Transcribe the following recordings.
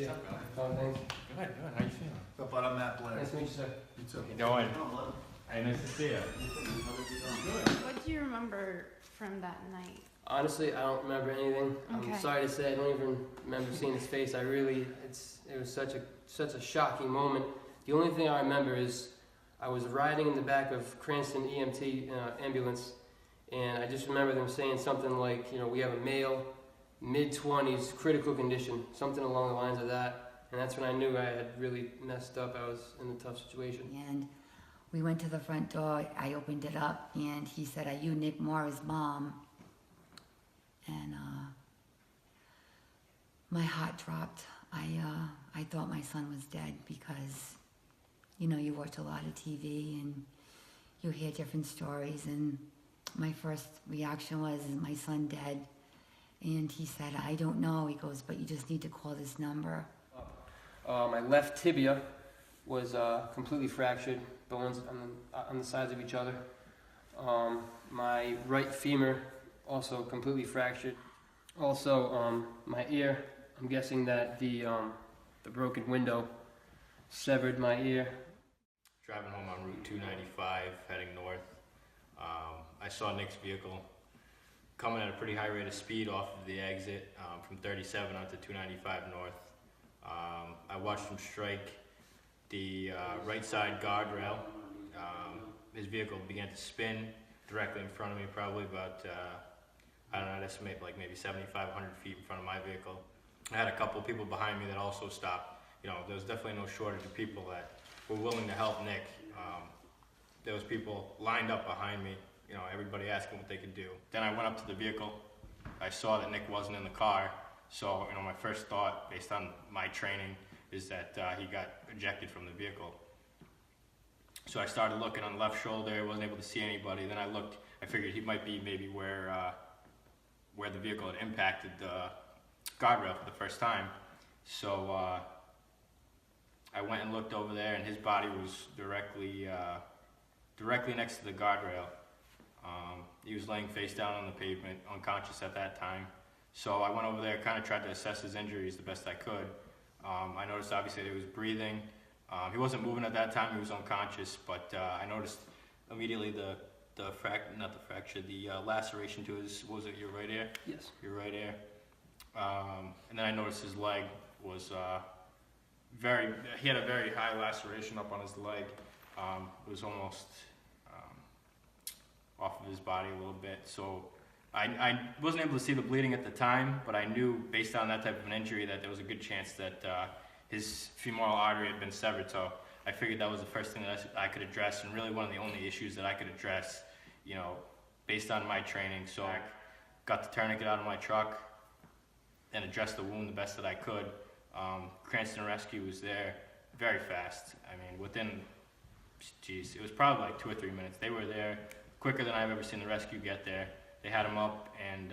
see you. What's up, guys? Oh, thanks. Good. How you feeling? What's up, I'm Matt Blair. Nice to meet you, sir. You too. You doing? Hey, nice to see you. Good. What do you remember from that night? Honestly, I don't remember anything. Okay. I'm sorry to say, I don't even remember seeing his face. It was such a shocking moment. The only thing I remember is I was riding in the back of Cranston EMT ambulance, and I just remember them saying something like, we have a male, mid-20s, critical condition, something along the lines of that. And that's when I knew I had really messed up. I was in a tough situation. And we went to the front door. I opened it up, and he said, "Are you Nick Morra's mom?" And my heart dropped. I thought my son was dead because, you watch a lot of TV and you hear different stories. And my first reaction was, "Is my son dead?" And he said, "I don't know." He goes, "But you just need to call this number." My left tibia was completely fractured, bones on the sides of each other. My right femur also completely fractured. Also, my ear, I'm guessing that the broken window severed my ear. Driving home on Route 295, heading north. I saw Nick's vehicle coming at a pretty high rate of speed off of the exit from 37 onto 295 north. I watched him strike the right side guardrail. His vehicle began to spin directly in front of me, probably about, I'd estimate like maybe 7,500 feet in front of my vehicle. I had a couple people behind me that also stopped. There was definitely no shortage of people that were willing to help Nick. There was people lined up behind me, everybody asking what they could do. Then I went up to the vehicle. I saw that Nick wasn't in the car. So, my first thought, based on my training, is that he got ejected from the vehicle. So I started looking on the left shoulder, wasn't able to see anybody. Then I looked, I figured he might be maybe where the vehicle had impacted the guardrail for the first time. So I went and looked over there, and his body was directly next to the guardrail. He was laying face down on the pavement, unconscious at that time. So I went over there, kind of tried to assess his injuries the best I could. I noticed obviously that he was breathing. He wasn't moving at that time, he was unconscious, but I noticed immediately the laceration to his, what was it, your right ear? Yes. Your right ear. And then I noticed his leg was he had a very high laceration up on his leg. It was almost off of his body a little bit. So I wasn't able to see the bleeding at the time, but I knew based on that type of an injury that there was a good chance that his femoral artery had been severed. So I figured that was the first thing that I could address, and really one of the only issues that I could address, based on my training. So I got the tourniquet out of my truck and addressed the wound the best that I could. Cranston Rescue was there very fast. I mean, it was probably like 2 or 3 minutes. They were there quicker than I've ever seen the rescue get there. They had him up and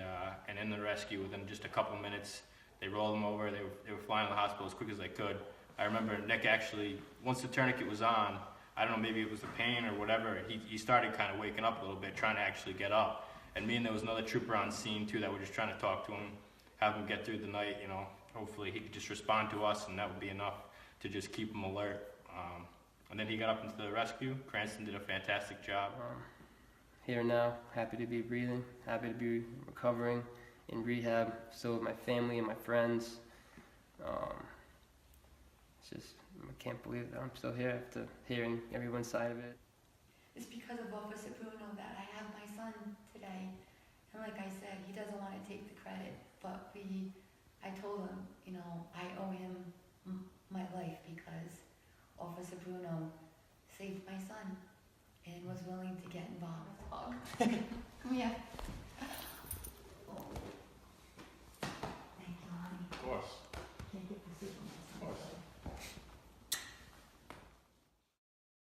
in the rescue within just a couple minutes. They rolled him over. They were flying to the hospital as quick as they could. I remember Nick actually, once the tourniquet was on, I don't know, maybe it was the pain or whatever, he started kind of waking up a little bit, trying to actually get up. And there was another trooper on scene too that were just trying to talk to him, have him get through the night. Hopefully he could just respond to us, and that would be enough to just keep him alert. And then he got up into the rescue. Cranston did a fantastic job. Here now, happy to be breathing, happy to be recovering in rehab, still with my family and my friends. I can't believe that I'm still here after hearing everyone's side of it. It's because of Officer Bruno that I have my son today. And like I said, he doesn't want to take the credit, but I told him, I owe him my life because Officer Bruno saved my son and was willing to get involved. Come here.